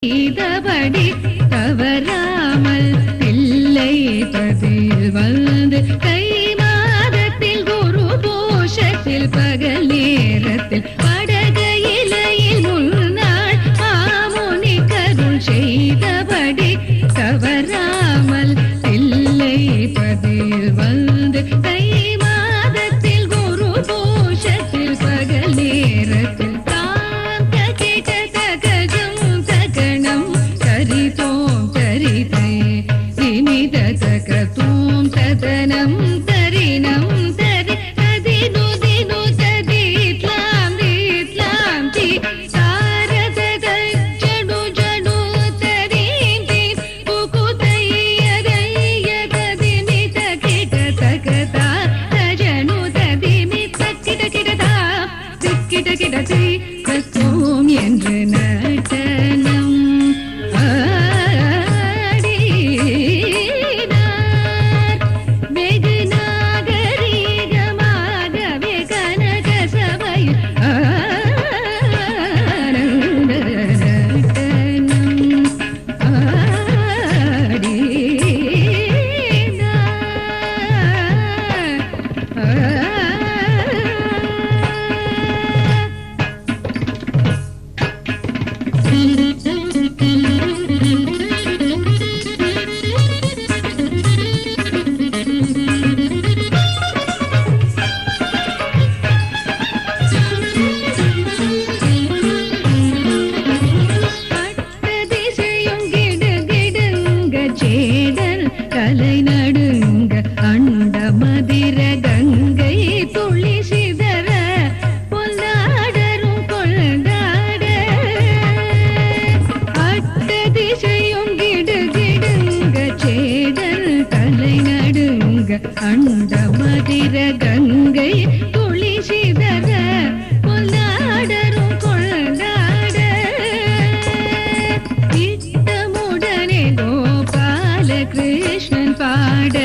இதபடி தவறாமல் பிள்ளை பதில் வந்து கை மாதத்தில் குரு போஷத்தில் பகல் நேரத்தில் படகையிலையில் முன்னாள் மாமுனி கருள் செய்தபடி தவறாமல் பிள்ளை பதில் வந்து கை மாதத்தில் குரு போஷத்தில் பகல் நேரத்தில் தோம் ததனம் தரினம் தரி ததினு தினு ததித்லாம் தீத்லாம் தி சாரத ஜடு ஜடு தரிந்தி புகுதையதைய ததிமி தகிட தகதா தஜனு ததிமி தகிட கிடதா திக்கிட கிடதி தோம் என்று நடனம் கலை நடுங்க அண்ட மதிர கங்கை துளி சிதற பொல்லாடரும் கொண்டாட அட்ட திசையும் கிடுகிடுங்க சேடல் கலை நடுங்க அண்ட மதிர கங்கை துளி சிதற பொல்லாடரும் கொண்டாட இட்டமுடனே கோபால கிருஷ்ணன் பாட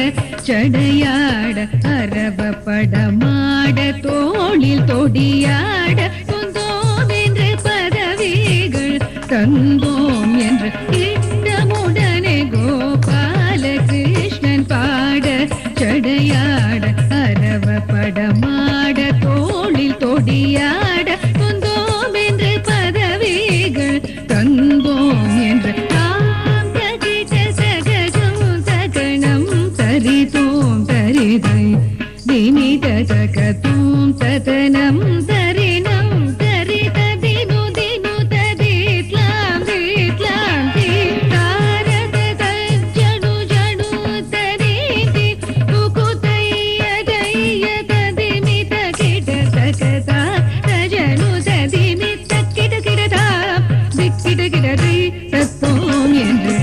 சடையாட அரவ படமாட தோளில் தொடியாட குந்தோம் என்று பதவிகள் தந்தோம் என்று இட்டமுடனே கோபால கிருஷ்ணன் பாட சடையாட அரவ படமாட தோளில் தொடியாட குந்தோம் என்று பதவிகள் தந்தோம் என்று தரிதோம் தரிதை தினித தகதோம் ததனம் தரினம் தரித தினு தினு ததித்லாம் தீத்லாம் தி தாரத ஜடு ஜடு தரிதி புகுதையதைய ததிமி தகிட தகதா தஜனு ததிமி தகிட கிடதா திக்கிட கிடதை தத்தோம் என்று